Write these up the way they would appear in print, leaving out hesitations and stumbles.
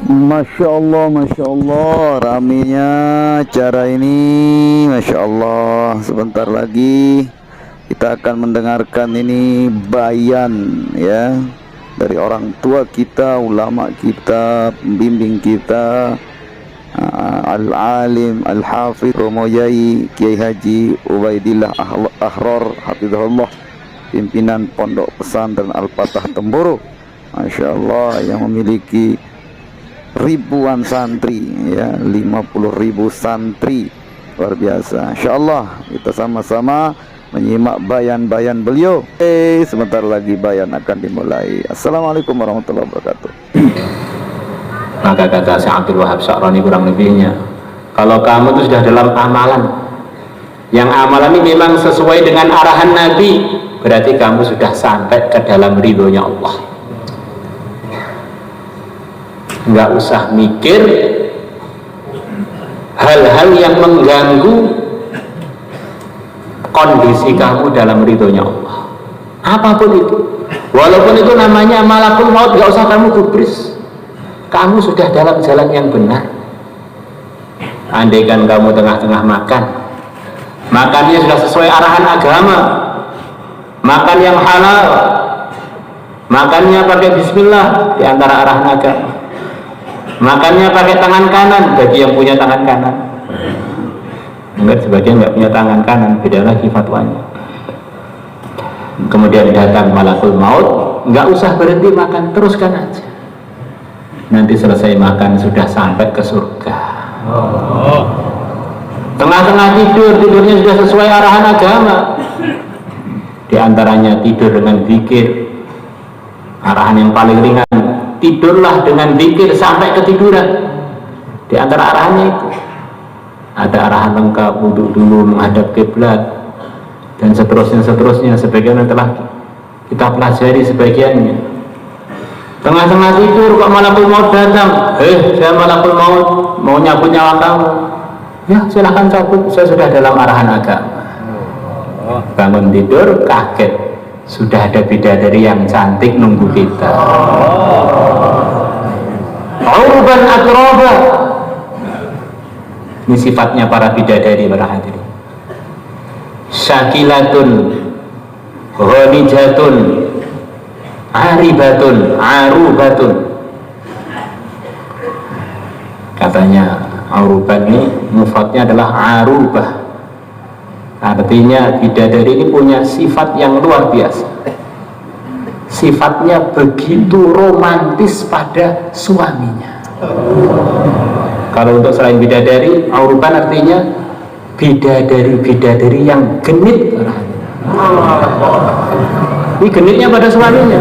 Masya Allah, ramenya acara ini, Masya Allah. Sebentar lagi kita akan mendengarkan ini bayan ya dari orang tua kita, ulama kita, pembimbing kita, Al-Alim, Al-Hafidh Romo Yai Kiai Haji Ubaidillah Ahror Hafizahullah, pimpinan Pondok Pesantren Al-Fatah Temboro, Masya Allah, yang memiliki ribuan santri ya, 50.000 santri, luar biasa. Insyaallah kita sama-sama menyimak bayan-bayan beliau. Sebentar lagi bayan akan dimulai. Assalamualaikum warahmatullahi wabarakatuh. Maka kata Syekh Abdul Wahab Sya'rani kurang lebihnya, kalau kamu itu sudah dalam amalan yang amalan ini memang sesuai dengan arahan Nabi, berarti kamu sudah sampai ke dalam ridhonya Allah. Nggak usah mikir hal-hal yang mengganggu kondisi kamu dalam ridhonya Allah, apapun itu, walaupun itu namanya malakul maut, nggak usah kamu gubris, kamu sudah dalam jalan yang benar. Andaikan kamu tengah-tengah makannya sudah sesuai arahan agama, makan yang halal, makannya pakai bismillah di antara arahan agama, makannya pakai tangan kanan bagi yang punya tangan kanan. Enggak, sebagian nggak punya tangan kanan, beda lagi fatwanya. Kemudian datang malakul maut, nggak usah berhenti makan, teruskan aja. Nanti selesai makan sudah sampai ke surga. Tengah-tengah tidurnya sudah sesuai arahan agama. Di antaranya tidur dengan zikir, arahan yang paling ringan, tidurlah dengan zikir sampai ketiduran. Di antara arahannya itu ada arahan lengkap, wudhu dulu, menghadap kiblat, dan seterusnya. Sebagian telah kita pelajari sebagiannya. Tengah-tengah tidur kok malakul maut datang, saya malakul maut mau nyabut nyawa kamu. Ya silahkan cabut, saya sudah dalam arahan agama. Bangun tidur kaget, sudah ada bidadari yang cantik nunggu kita. Urban atroba, ini sifatnya para bidadari, para hadirin. Syakilatun, ghanijatun, aribatun, arubatun. Katanya arubat ini mufradnya adalah arubah, artinya bidadari ini punya sifat yang luar biasa. Sifatnya begitu romantis pada suaminya. Kalau untuk selain bidadari, auruban artinya bidadari yang genit. Ini genitnya pada suaminya.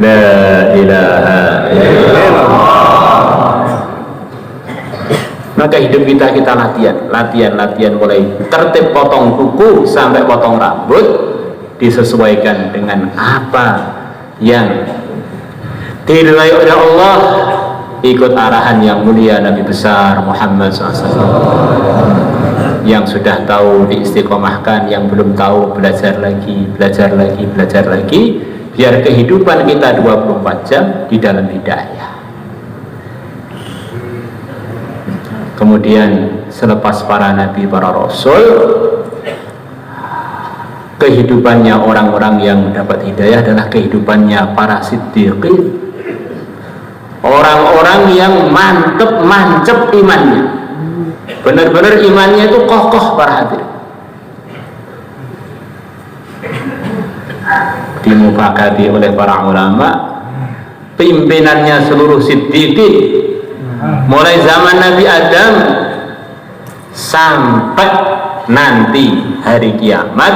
La ilaha illallah. Maka hidup kita latihan mulai tertib potong kuku sampai potong rambut, disesuaikan dengan apa yang diridhai oleh Allah, ikut arahan yang mulia Nabi besar Muhammad SAW. Yang sudah tahu diistiqomahkan, yang belum tahu belajar lagi, biar kehidupan kita 24 jam di dalam hidayah. Kemudian selepas para nabi, para rasul, kehidupannya orang-orang yang mendapat hidayah adalah kehidupannya para siddiqin, orang-orang yang mancep imannya, benar-benar imannya itu kokoh, para hadirin. Dimufakati oleh para ulama, pimpinannya seluruh siddiqin mulai zaman Nabi Adam sampai nanti hari kiamat,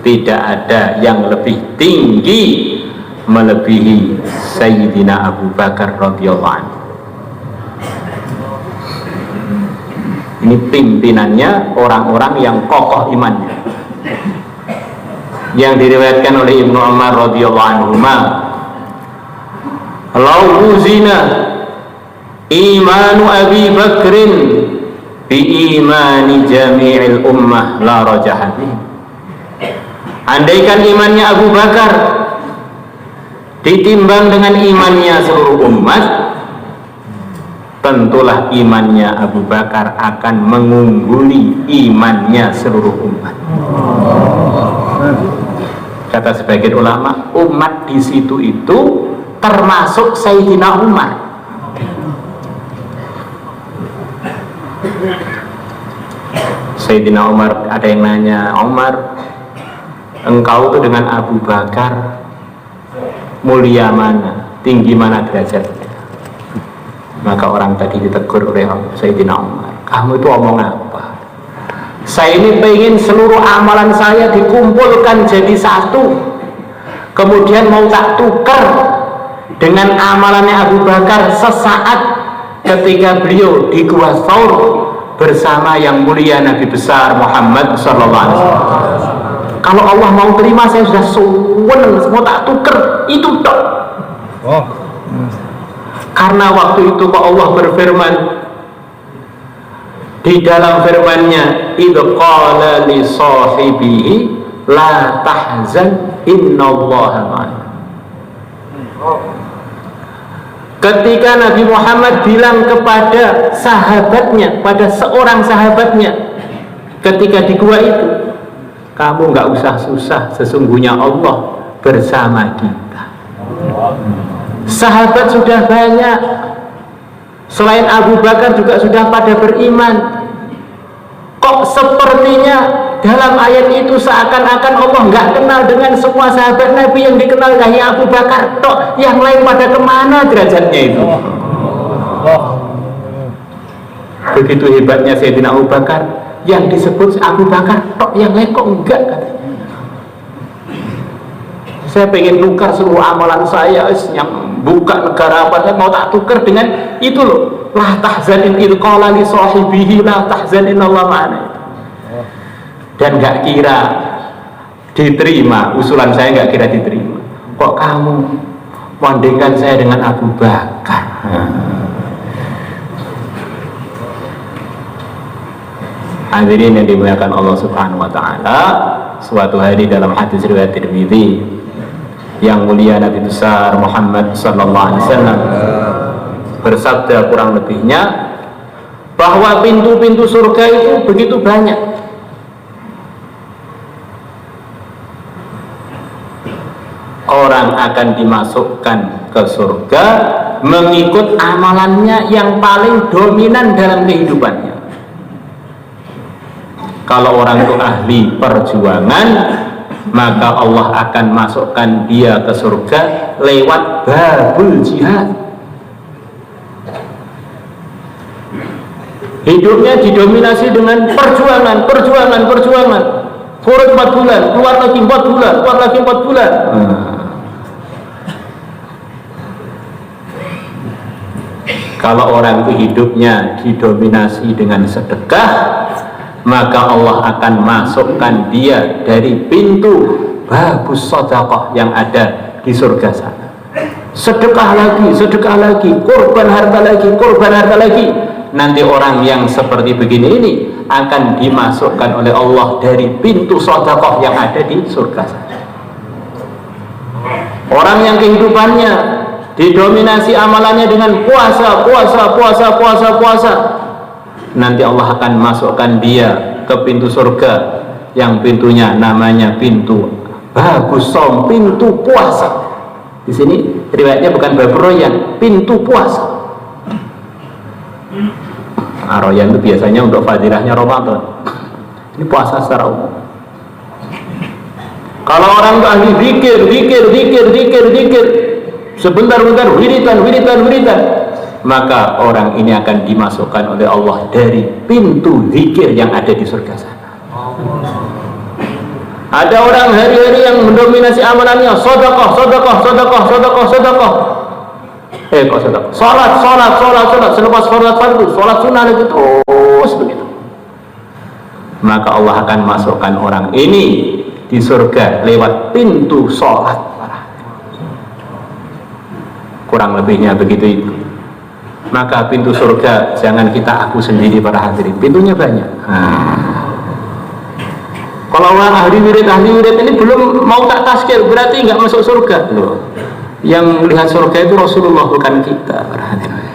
tidak ada yang lebih tinggi melebihi Sayyidina Abu Bakar radhiyallahu anhu. Ini pimpinannya orang-orang yang kokoh imannya, yang diriwayatkan oleh Ibnu Umar radhiyallahu anhu, "Lau zina imanu Abi Bakrin biimani jami'il ummah la rajahati. Andaikan imannya Abu Bakar ditimbang dengan imannya seluruh umat, tentulah imannya Abu Bakar akan mengungguli imannya seluruh umat. Kata sebagian ulama, umat di situ itu termasuk Sayyidina Umar. Sayyidina Umar, ada yang nanya, Umar, engkau tuh dengan Abu Bakar mulia mana, tinggi mana derajatnya? Maka orang tadi ditegur oleh Sayyidina Umar, kamu itu omong apa? Saya ini pengen seluruh amalan saya dikumpulkan jadi satu, kemudian mau tak tukar dengan amalannya Abu Bakar sesaat ketika beliau di Gua Thaur bersama yang mulia Nabi besar Muhammad sallallahu alaihi wasallam. Kalau Allah mau terima, saya sudah suwen, mau tak tuker itu tok. Karena waktu itu Pak Allah berfirman di dalam firman-Nya, idz qala li sahibihi la tahzan innallaha ma'ana. Ketika Nabi Muhammad bilang kepada sahabatnya, pada seorang sahabatnya ketika di gua itu, kamu nggak usah susah, sesungguhnya Allah bersama kita. Sahabat sudah banyak, selain Abu Bakar juga sudah pada beriman. Kok sepertinya dalam ayat itu seakan-akan Allah nggak kenal dengan semua sahabat Nabi, yang dikenal hanya Abu Bakar tok, yang lain pada kemana derajatnya itu? Begitu hebatnya Sayyidina Abu Bakar, yang disebut Abu Bakar tok, yang lain kok enggak, katanya. Saya pengen tukar seluruh amalan saya, yang buka negara apa, saya mau tak tukar dengan itu loh, la tahzanin idz qala li sahibihi la tahzan innallaha ma'ana. Dan gak kira diterima usulan saya, gak kira diterima. Kok kamu bandingkan saya dengan Abu Bakar? Hadirin yang dimuliakan Allah Subhanahu wa taala, suatu hari dalam hadis riwayat Tirmidzi, yang mulia Nabi besar Muhammad sallallahu alaihi wasallam bersabda kurang lebihnya bahwa pintu-pintu surga itu begitu banyak. Orang akan dimasukkan ke surga mengikut amalannya yang paling dominan dalam kehidupannya. Kalau orang itu ahli perjuangan, maka Allah akan masukkan dia ke surga lewat babul jihad. Hidupnya didominasi dengan perjuangan. Furud 4 bulan, keluar lagi 4 bulan, keluar lagi 4 bulan. Kalau orang itu hidupnya didominasi dengan sedekah, maka Allah akan masukkan dia dari pintu babus sedekah yang ada di surga sana. Sedekah lagi, korban harta lagi. Nanti orang yang seperti begini ini akan dimasukkan oleh Allah dari pintu sedekah yang ada di surga sana. Orang yang kehidupannya didominasi amalannya dengan puasa, nanti Allah akan masukkan dia ke pintu surga yang pintunya namanya pintu babus som, pintu puasa. Di sini riwayatnya bukan babur royan, pintu puasa. Royan itu biasanya untuk fadilahnya Ramadan. Ini puasa secara umum. Kalau orang itu ahli zikir, sebentar wiridan, maka orang ini akan dimasukkan oleh Allah dari pintu zikir yang ada di surga sana. Ada orang hari-hari yang mendominasi amalannya sedekah. Kok sedekah? Salat, selepas salat fardu, salat sunnah itu terus begitu. Maka Allah akan masukkan orang ini di surga lewat pintu salat. Kurang lebihnya begitu itu. maka pintu surga jangan kita aku sendiri para hadirin, pintunya banyak. Kalau orang ahli wirid ini belum mau tak taskir, berarti nggak masuk surga loh. Yang melihat surga itu Rasulullah, bukan kita para hadirin.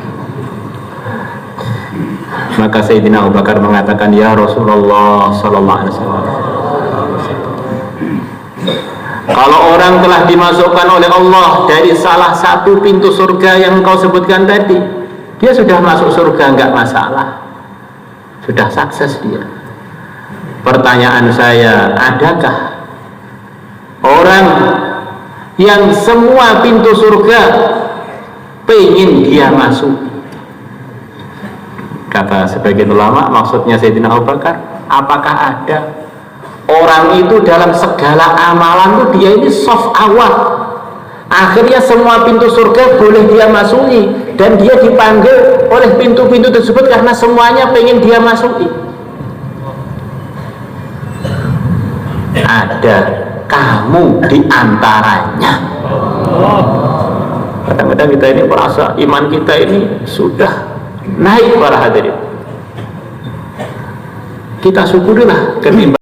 Maka Sayyidina Abu Bakar mengatakan, ya Rasulullah sallallahu alaihi wasallam, kalau orang telah dimasukkan oleh Allah dari salah satu pintu surga yang kau sebutkan tadi, dia sudah masuk surga, nggak masalah, sudah sukses dia. Pertanyaan saya, adakah orang yang semua pintu surga pengen dia masuk? Kata sebagian ulama, maksudnya Sayyidina Abu Bakar, apakah ada orang itu dalam segala amalan tuh dia ini soft awal, akhirnya semua pintu surga boleh dia masuki, dan dia dipanggil oleh pintu-pintu tersebut karena semuanya pengen dia masuki? Ada kamu di antaranya. Kadang-kadang kita ini merasa iman kita ini sudah naik para hadirin. Kita syukurilah ketimbang